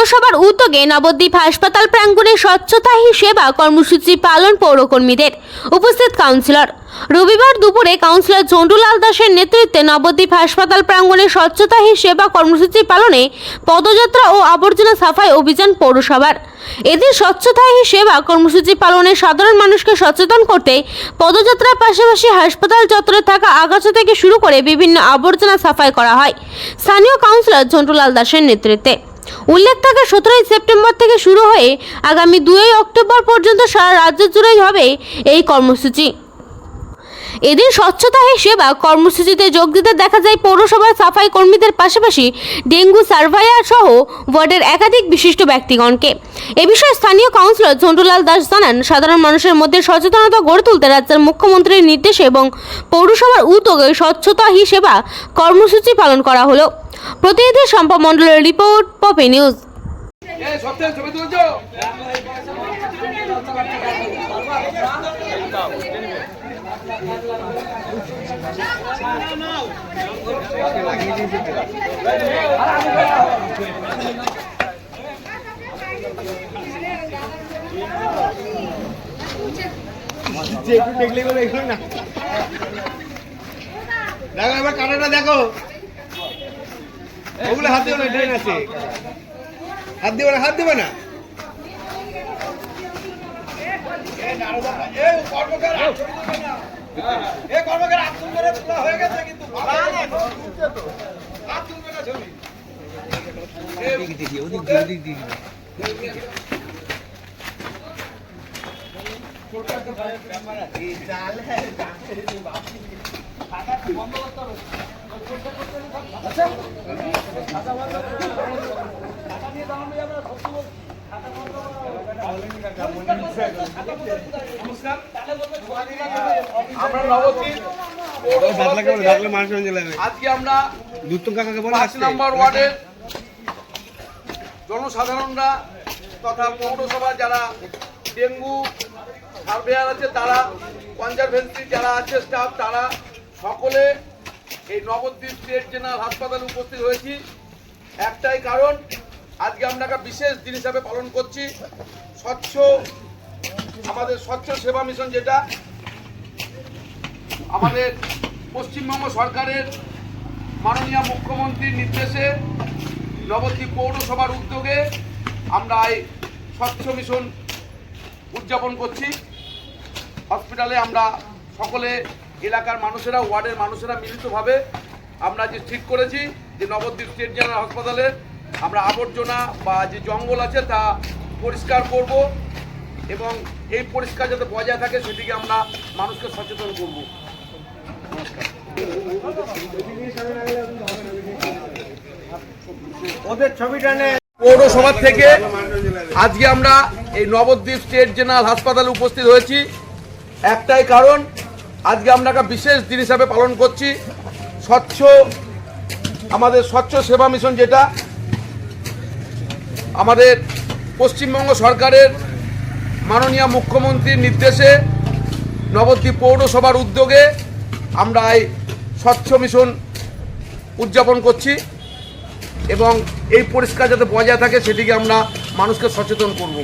পৌরসভার উদ্যোগে নবদ্বীপ হাসপাতাল প্রাঙ্গণে স্বচ্ছতা হি সেবা কর্মসূচি পালন পৌরকর্মীদের। উপস্থিত কাউন্সিলর। রবিবার দুপুরে কাউন্সিলর ঝন্টুলাল দাসের নেতৃত্বে নবদ্বীপ হাসপাতাল প্রাঙ্গণে স্বচ্ছতা হি সেবা কর্মসূচি পালনে পদযাত্রা ও আবর্জনা সাফাই অভিযান পৌরসভার। এদিন স্বচ্ছতা হি সেবা কর্মসূচি পালনে সাধারণ মানুষকে সচেতন করতে পদযাত্রার পাশাপাশি হাসপাতাল চত্বরে থাকা আগাছা থেকে শুরু করে বিভিন্ন আবর্জনা সাফাই করা হয় স্থানীয় কাউন্সিলর ঝন্টুলাল দাসের নেতৃত্বে। উল্লেখ থাকে 17 সেপ্টেম্বর থেকে শুরু হয়ে আগামী 2 অক্টোবর পর্যন্ত সারা রাজ্য জুড়েই হবে এই কর্মসূচি। এদিন স্বচ্ছতা হি সেবা কর্মসূচিতে যোগ দিতে দেখা যায় পৌরসভার সাফাই কর্মীদের পাশাপাশি ডেঙ্গু সার্ভাইয়ার সহ ওয়ার্ডের একাধিক বিশিষ্ট ব্যক্তিগণকে। এ বিষয়ে স্থানীয় কাউন্সিলর ঝন্টুলাল দাস জানান, সাধারণ মানুষের মধ্যে সচেতনতা গড়ে তুলতে রাজ্যের মুখ্যমন্ত্রীর নির্দেশে এবং পৌরসভার উদ্যোগে স্বচ্ছতা হি সেবা কর্মসূচি পালন করা হলো। প্রতিনিধি শম্পা মণ্ডলের রিপোর্ট, পপি নিউজ। দেখলে বলে এগুলো না, দেখো এবার কাটাটা দেখো, ওগুলো হাত দেবে না, ড্রেন আছে, হাত দেবে না, হাত দেবে না। আজকে আমরা 5 নম্বর ওয়ার্ডের জনসাধারণরা তথা পৌরসভা যারা ডেঙ্গু সার্ভেয়ার আছে, তারা কনজারভেন্সি যারা আছে স্টাফ, তারা সকলে এই নবদ্বীপ স্টেট জেনারেল হাসপাতালে উপস্থিত হয়েছি একটাই কারণ, আজকে আমরা একটা বিশেষ দিন হিসাবে পালন করছি আমাদের স্বচ্ছ সেবা মিশন, যেটা আমাদের পশ্চিমবঙ্গ সরকারের মাননীয় মুখ্যমন্ত্রীর নির্দেশে নবদ্বীপ পৌরসভার উদ্যোগে আমরা এই স্বচ্ছ মিশন উদযাপন করছি। হসপিটালে আমরা সকলে এলাকার মানুষেরা, ওয়ার্ডের মানুষেরা মিলিতভাবে আমরা যে ঠিক করেছি যে নবদ্বীপ স্টেট জেনারেল হাসপাতালে আমরা আবর্জনা বা যে জঙ্গল আছে তা পরিষ্কার করব এবং এই পরিষ্কার যাতে বজায় থাকে সেদিকে আমরা মানুষকে সচেতন করব। পৌরসভা থেকে আজকে আমরা এই নবদ্বীপ স্টেট জেনারেল হাসপাতালে উপস্থিত হয়েছি একটাই কারণ, আজকে আমরা একটা বিশেষ দিন হিসাবে পালন করছি আমাদের স্বচ্ছ সেবা মিশন, যেটা আমাদের পশ্চিমবঙ্গ সরকারের মাননীয় মুখ্যমন্ত্রীর নির্দেশে নবদ্বীপ পৌরসভার উদ্যোগে আমরা এই স্বচ্ছ মিশন উদযাপন করছি এবং এই পরিষ্কার যাতে বজায় থাকে সেদিকে আমরা মানুষকে সচেতন করব।